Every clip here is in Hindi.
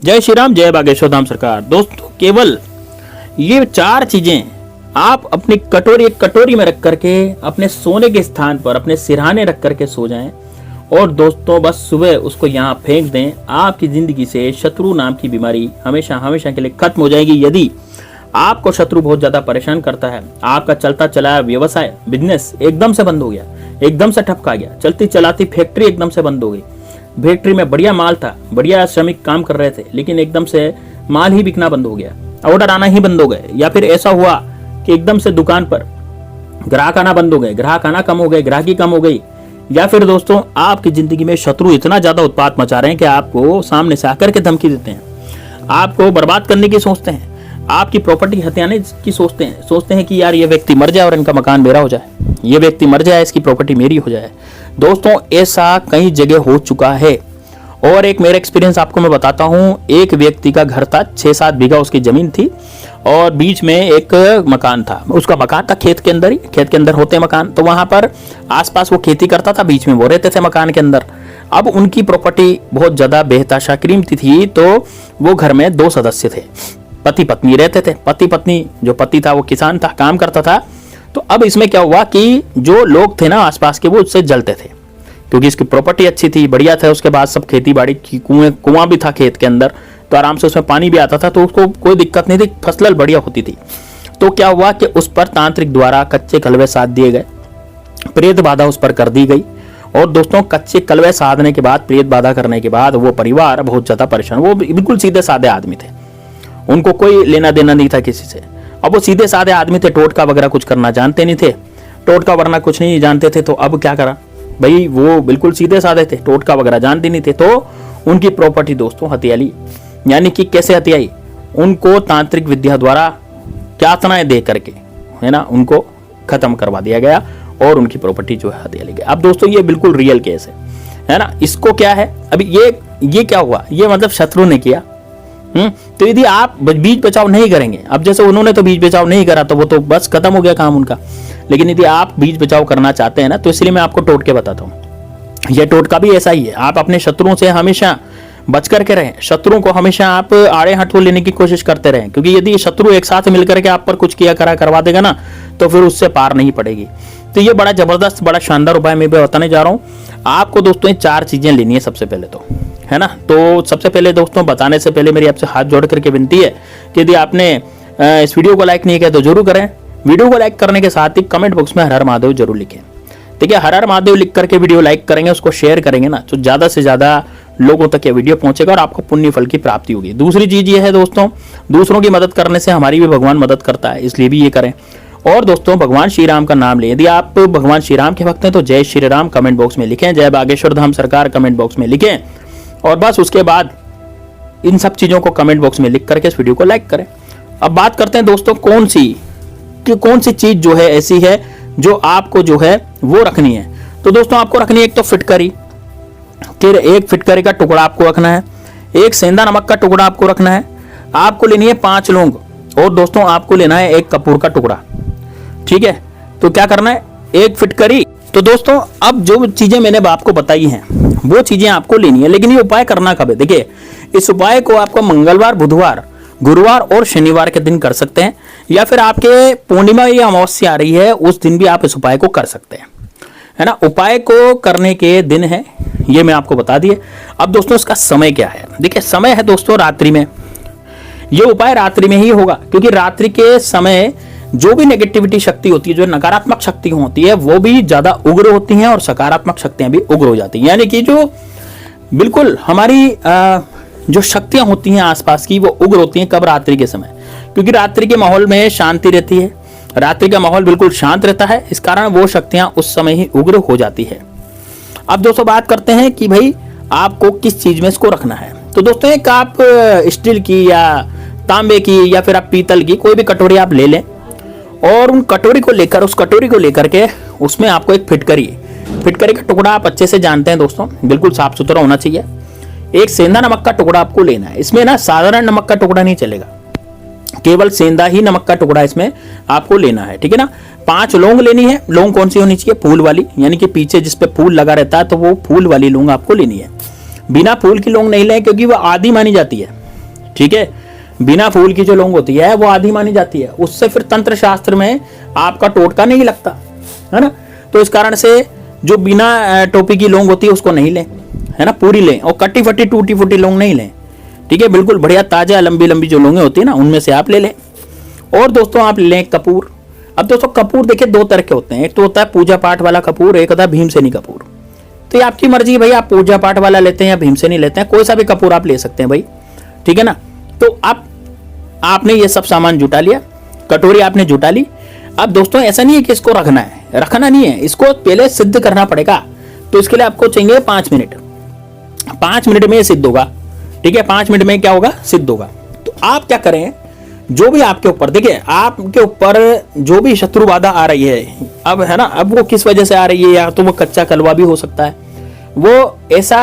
जय श्री राम, जय बागेश्वर धाम सरकार। दोस्तों केवल ये 4 चीजें आप अपनी कटोरी में रख करके अपने सोने के स्थान पर अपने सिरहाने रख करके सो जाएं और दोस्तों बस सुबह उसको यहाँ फेंक दें। आपकी जिंदगी से शत्रु नाम की बीमारी हमेशा हमेशा के लिए खत्म हो जाएगी। यदि आपको शत्रु बहुत ज्यादा परेशान करता है, आपका चलता चलाया व्यवसाय बिजनेस एकदम से बंद हो गया, एकदम से ठपका गया, चलती चलाती फैक्ट्री एकदम से बंद हो गई, फैक्ट्री में बढ़िया माल था, बढ़िया श्रमिक काम कर रहे थे, लेकिन एकदम से माल ही बिकना बंद हो गया, ऑर्डर आना ही बंद हो गए, या फिर ऐसा हुआ कि एकदम से दुकान पर ग्राहक आना बंद हो गए, ग्राहक आना कम हो गए, ग्राहकी कम हो गई, या फिर दोस्तों आपकी जिंदगी में शत्रु इतना ज्यादा उत्पात मचा रहे हैं कि आपको सामने से आकर के धमकी देते हैं, आपको बर्बाद करने की सोचते हैं, आपकी प्रॉपर्टी हथियाने की सोचते हैं कि यार ये व्यक्ति मर जाए और इनका मकान मेरा हो जाए, ये व्यक्ति मर जाए इसकी प्रॉपर्टी मेरी हो जाए। दोस्तों ऐसा कई जगह हो चुका है और एक मेरा एक्सपीरियंस आपको मैं बताता हूँ। एक व्यक्ति का घर था, 6-7 बीघा उसकी जमीन थी और बीच में एक मकान था। उसका मकान था खेत के अंदर ही, खेत के अंदर होते मकान, तो वहां पर आसपास वो खेती करता था, बीच में वो रहते थे मकान के अंदर। अब उनकी प्रॉपर्टी बहुत ज्यादा बेहताशा कीमती थी, तो वो घर में 2 सदस्य थे, पति पत्नी रहते थे। पति पत्नी, जो पति था वो किसान था, काम करता था। तो अब इसमें क्या हुआ कि जो लोग थे ना आसपास के, वो उससे जलते थे क्योंकि इसकी प्रॉपर्टी अच्छी थी, बढ़िया था। उसके बाद सब खेती बाड़ी की, कुआं भी था खेत के अंदर, तो आराम से उसमें पानी भी आता था, तो उसको कोई दिक्कत नहीं थी, फसल बढ़िया होती थी। तो क्या हुआ कि उस पर तांत्रिक द्वारा कच्चे कलवे साध दिए गए, प्रेत बाधा उस पर कर दी गई। और दोस्तों कच्चे कलवे साधने के बाद, प्रेत बाधा करने के बाद वो परिवार बहुत ज्यादा परेशान। वो बिल्कुल सीधे साधे आदमी थे, उनको कोई लेना देना नहीं था किसी से। अब वो सीधे साधे आदमी थे, टोटका वगैरह कुछ करना जानते नहीं थे, टोटका वरना कुछ नहीं जानते थे। तो अब क्या करा भाई, वो बिल्कुल सीधे साधे थे, टोटका वगैरह जानते नहीं थे। तो उनकी प्रॉपर्टी दोस्तों हथियाली, यानी कि कैसे हथियाई, उनको तांत्रिक विद्या द्वारा यातनाएं दे करके, है ना, उनको खत्म करवा दिया गया और उनकी प्रॉपर्टी जो है हथियाली गई। अब दोस्तों ये बिल्कुल रियल केस है ना। इसको क्या है, अभी ये क्या हुआ, ये मतलब शत्रु ने किया। तो यदि आप बीज बचाव नहीं करेंगे, अब जैसे उन्होंने तो बीज बचाव नहीं करा तो वो तो बस खत्म हो गया काम उनका। लेकिन यदि आप बीज बचाव करना चाहते हैं ना, तो इसलिए मैं आपको टोटके बताता हूँ। यह टोटका भी ऐसा ही है। आप अपने शत्रुओं से हमेशा बच करके रहें, शत्रुओं को हमेशा आप आड़े हाथों लेने की कोशिश करते रहें, क्योंकि यदि शत्रु एक साथ मिलकर के आप पर कुछ किया करवा देगा ना, तो फिर उससे पार नहीं पड़ेगी। तो ये बड़ा जबरदस्त, बड़ा शानदार उपाय मैं बताने जा रहा हूँ आपको। दोस्तों ये 4 चीजें लेनी है सबसे पहले तो, है ना। तो सबसे पहले दोस्तों बताने से पहले मेरी आपसे हाथ जोड़ करके विनती है कि यदि आपने इस वीडियो को लाइक नहीं किया तो जरूर करें। वीडियो को लाइक करने के साथ ही कमेंट बॉक्स में हर हर महादेव जरूर लिखें। ठीक है, हर हर महादेव लिख करके वीडियो लाइक करेंगे, उसको शेयर करेंगे ना, तो ज्यादा से ज्यादा लोगों तक ये वीडियो पहुंचेगा और आपको पुण्य फल की प्राप्ति होगी। दूसरी चीज ये है दोस्तों, दूसरों की मदद करने से हमारी भी भगवान मदद करता है, इसलिए भी ये करें। और दोस्तों भगवान श्री राम का नाम लें। यदि आप भगवान श्री राम के भक्त हैं तो जय श्री राम कमेंट बॉक्स में लिखें, जय बागेश्वर धाम सरकार कमेंट बॉक्स में लिखें, और बस उसके बाद इन सब चीजों को कमेंट बॉक्स में लिख करके इस वीडियो को लाइक करें। अब बात करते हैं दोस्तों कौन सी चीज जो है ऐसी है जो आपको जो है वो रखनी है। तो दोस्तों आपको रखनी है एक तो फिटकरी, फिर एक फिटकरी का टुकड़ा आपको रखना है, एक सेंधा नमक का टुकड़ा आपको रखना है, आपको लेनी है 5 लौंग, और दोस्तों आपको लेना है 1 कपूर का टुकड़ा। ठीक है, तो क्या करना है, एक फिटकरी। तो दोस्तों अब जो चीजें मैंने आपको बताई हैं वो चीजें आपको लेनी है, लेकिन ये उपाय करना कब है। देखिए इस उपाय को आपको मंगलवार, बुधवार, गुरुवार और शनिवार के दिन कर सकते हैं, या फिर आपके पूर्णिमा या अमावस्या आ रही है उस दिन भी आप इस उपाय को कर सकते हैं, है ना। उपाय को करने के दिन है ये मैं आपको बता दिए। अब दोस्तों इसका समय क्या है, देखिए समय है दोस्तों रात्रि में। ये उपाय रात्रि में ही होगा, क्योंकि रात्रि के समय जो भी नेगेटिविटी शक्ति होती है, जो नकारात्मक शक्ति होती है, वो भी ज्यादा उग्र होती हैं और सकारात्मक शक्तियां भी उग्र हो जाती हैं। यानी कि जो बिल्कुल हमारी जो शक्तियां होती हैं आसपास की, वो उग्र होती हैं कब, रात्रि के समय, क्योंकि रात्रि के माहौल में शांति रहती है, रात्रि का माहौल बिल्कुल शांत रहता है, इस कारण वो शक्तियां उस समय ही उग्र हो जाती है। अब दोस्तों बात करते हैं कि भाई आपको किस चीज में इसको रखना है। तो दोस्तों एक आप स्टील की या तांबे की या फिर आप पीतल की कोई भी कटोरी आप ले लें, और उस कटोरी को लेकर के उसमें आपको एक फिटकरी का टुकड़ा, आप अच्छे से जानते हैं दोस्तों, बिल्कुल साफ सुथरा होना चाहिए। एक सेंधा नमक का टुकड़ा आपको लेना है, इसमें ना साधारण नमक का टुकड़ा नहीं चलेगा, केवल सेंधा ही नमक का टुकड़ा इसमें आपको लेना है। ठीक है ना। 5 लौंग लेनी है। लौंग कौन सी होनी चाहिए, फूल वाली, यानी कि पीछे जिसपे फूल लगा रहता है, तो वो फूल वाली लौंग आपको लेनी है। बिना फूल की लौंग नहीं लें, क्योंकि वो आदि मानी जाती है, ठीक है। बिना फूल की जो लौंग होती है वो आधी मानी जाती है, उससे फिर तंत्र शास्त्र में आपका टोटका नहीं लगता, है ना। तो इस कारण से जो बिना टोपी की लौंग होती है उसको नहीं लें, है ना, पूरी लें, और कटी फटी टूटी फूटी लौंग नहीं लें, ठीक है। बिल्कुल बढ़िया ताजा लंबी लंबी जो लौंगे होती है ना, उनमें से आप ले लें। और दोस्तों आप लें कपूर। अब दोस्तों कपूर देखिए दो तरह के होते हैं, एक तो होता है पूजा पाठ वाला कपूर, एक होता है भीमसेनी कपूर। तो ये आपकी मर्जी भाई, आप पूजा पाठ वाला लेते हैं या भीमसेनी लेते हैं, कोई सा भी कपूर आप ले सकते हैं भाई, ठीक है ना। तो आपने ये सब सामान जुटा लिया, कटोरी आपने जुटा ली। अब दोस्तों ऐसा नहीं है कि इसको रखना है, रखना नहीं है, इसको पहले सिद्ध करना पड़ेगा। तो इसके लिए आपको चाहिए 5 मिनट। 5 मिनट में सिद्ध होगा, ठीक है। 5 मिनट में क्या होगा, सिद्ध होगा। तो आप क्या करें, जो भी आपके ऊपर, देखिए आपके ऊपर जो भी शत्रु बाधा आ रही है, अब है ना, अब वो किस वजह से आ रही है, या तो वो कच्चा कलवा भी हो सकता है, वो ऐसा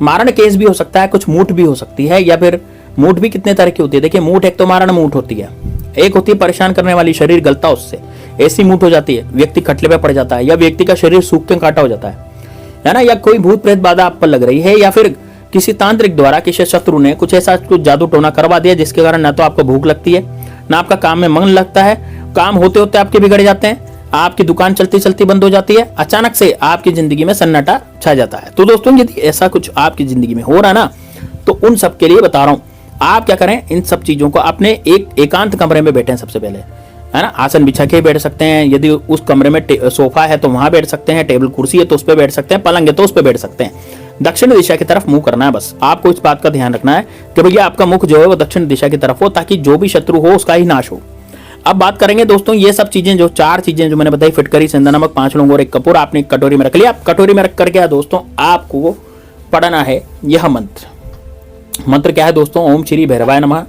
मारण केस भी हो सकता है, कुछ मूठ भी हो सकती है, या फिर मूठ भी कितने तरह की होती है। देखिए मूठ, एक तो मारण मूठ होती है, एक होती है परेशान करने वाली, शरीर गलता उससे, ऐसी मूठ हो जाती है, व्यक्ति खटले पे पड़ जाता है, या व्यक्ति का शरीर सूख के काटा हो जाता है ना, या कोई भूत प्रेत बाधा आप पर लग रही है, या फिर किसी तांत्रिक द्वारा किसी शत्रु ने कुछ ऐसा कुछ जादू टोना करवा दिया जिसके कारण ना तो आपको भूख लगती है, ना आपका काम में मन लगता है, काम होते होते आपके बिगड़ जाते हैं, आपकी दुकान चलती चलती बंद हो जाती है, अचानक से आपकी जिंदगी में सन्नाटा छा जाता है। तो दोस्तों यदि ऐसा कुछ आपकी जिंदगी में हो रहा है ना, तो उन सब के लिए बता रहा हूं, आप क्या करें, इन सब चीजों को अपने एक एकांत कमरे में बैठे सबसे पहले, है ना। आसन बिछा के बैठ सकते हैं, यदि उस कमरे में सोफा है तो वहां बैठ सकते हैं, टेबल कुर्सी है तो उस पर बैठ सकते हैं, पलंग है तो उस पर बैठ सकते हैं। दक्षिण दिशा की तरफ मुंह करना है, बस आपको इस बात का ध्यान रखना है कि भैया आपका मुख जो है वो दक्षिण दिशा की तरफ हो, ताकि जो भी शत्रु हो उसका ही नाश हो। अब बात करेंगे दोस्तों, ये सब चीजें जो 4 चीजें जो मैंने बताई, फिटकरी, सेंधा नमक, 5 लौंग और 1 कपूर, आपने एक कटोरी में रख लिया। आप कटोरी में रख करके दोस्तों आपको पढ़ना है यह मंत्र। मंत्र क्या है दोस्तों, ओम श्री भैरवाय नमः,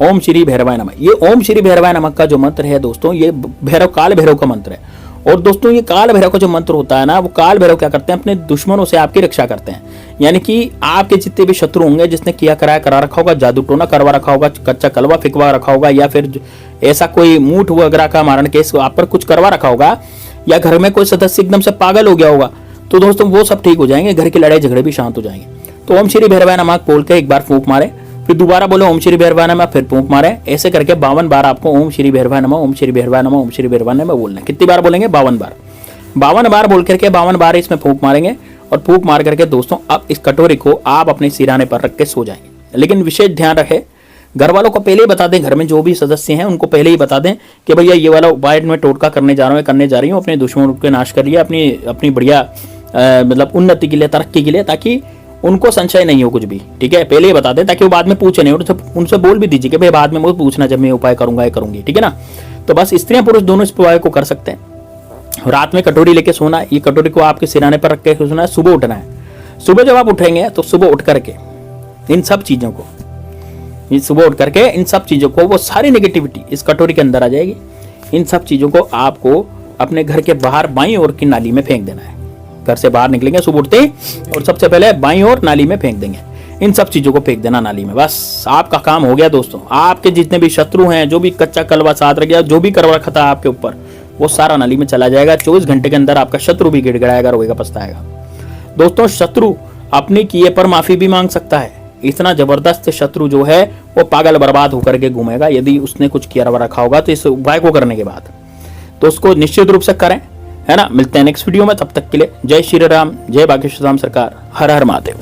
ओम श्री भैरवाय नमः। ये ओम श्री भैरवाय नमः का जो मंत्र है दोस्तों, ये भैरव, काल भैरव का मंत्र है। और दोस्तों ये काल भैरव का जो मंत्र होता है ना, वो काल भैरव क्या करते हैं, अपने दुश्मनों से आपकी रक्षा करते हैं। यानी कि आपके जितने भी शत्रु होंगे, जिसने किया कराया करा रखा होगा, जादू टोना करवा रखा होगा, कच्चा कलवा फिकवा रखा होगा, या फिर ऐसा कोई मूठ वगैरह का मारण केस आप पर कुछ करवा रखा होगा, या घर में कोई सदस्य एकदम से पागल हो गया होगा, तो दोस्तों वो सब ठीक हो जाएंगे, घर की लड़ाई झगड़े भी शांत हो जाएंगे। तो ओम श्री भैरवाय नमः बोल के एक बार फूंक मारे, फिर दोबारा बोलो ओम श्री भैरवाय नमः, फिर फूंक मारे, ऐसे करके 52 बार आपको ओम श्री भैरवाय नमः, ओम श्री भैरवाय नमः, ओम श्री भैरवाय नमः बोलना है। कितनी बार बोलेंगे, 52 बार। 52 बार बोल करके 52 बार इसमें फूंक मारेंगे, और फूंक मार करके दोस्तों अब इस कटोरी को आप अपने सिराने पर रख के सो जाएंगे। लेकिन विशेष ध्यान रखें, घर वालों को पहले ही बता दें, घर में जो भी सदस्य हैं उनको पहले ही बता दें कि भैया ये वाला उपाय में टोटका करने जा रहा हूँ, करने जा रही हूँ, अपने दुश्मनों के नाश कर लिया, अपनी बढ़िया मतलब उन्नति के लिए, तरक्की के लिए, ताकि उनको संशय नहीं हो कुछ भी, ठीक है। पहले ही बता दें ताकि वो बाद में पूछे नहीं, उनसे बोल भी दीजिए कि भाई बाद में वो पूछना जब मैं उपाय करूंगा, ये करूंगी, ठीक है ना। तो बस स्त्रियां पुरुष दोनों इस उपाय को कर सकते हैं। रात में कटोरी लेके सोना है, ये कटोरी को आपके सिराने पर रख के सोना है। सुबह उठना है, सुबह जब आप उठेंगे तो सुबह उठ करके इन सब चीजों को, सुबह उठ करके इन सब चीजों को, वो सारी नेगेटिविटी इस कटोरी के अंदर आ जाएगी। इन सब चीजों को आपको अपने घर के बाहर बाईं ओर की नाली में फेंक देना है। घर से बाहर निकलेंगे सुबह उठते ही, और सबसे पहले बाईं ओर नाली में फेंक देंगे। इन सब चीजों को फेंक देना नाली में, बस आपका काम हो गया दोस्तों। आपके जितने भी शत्रु हैं, जो भी कच्चा कलवा साथ रख गया, जो भी करवा रखा था आपके ऊपर, वो सारा नाली में चला जाएगा। 24 घंटे के अंदर आपका शत्रु भी गिड़गिड़ाएगा, रोएगा, पछताएगा। दोस्तों शत्रु अपने किए पर माफी भी मांग सकता है। इतना जबरदस्त शत्रु जो है वो पागल बर्बाद होकर के घूमेगा यदि उसने कुछ किया रखा होगा। तो इस उपाय को करने के बाद तो उसको निश्चित रूप से करें, है ना। मिलते हैं नेक्स्ट वीडियो में, तब तक के लिए जय श्री राम, जय बागेश्वर धाम सरकार, हर हर महादेव।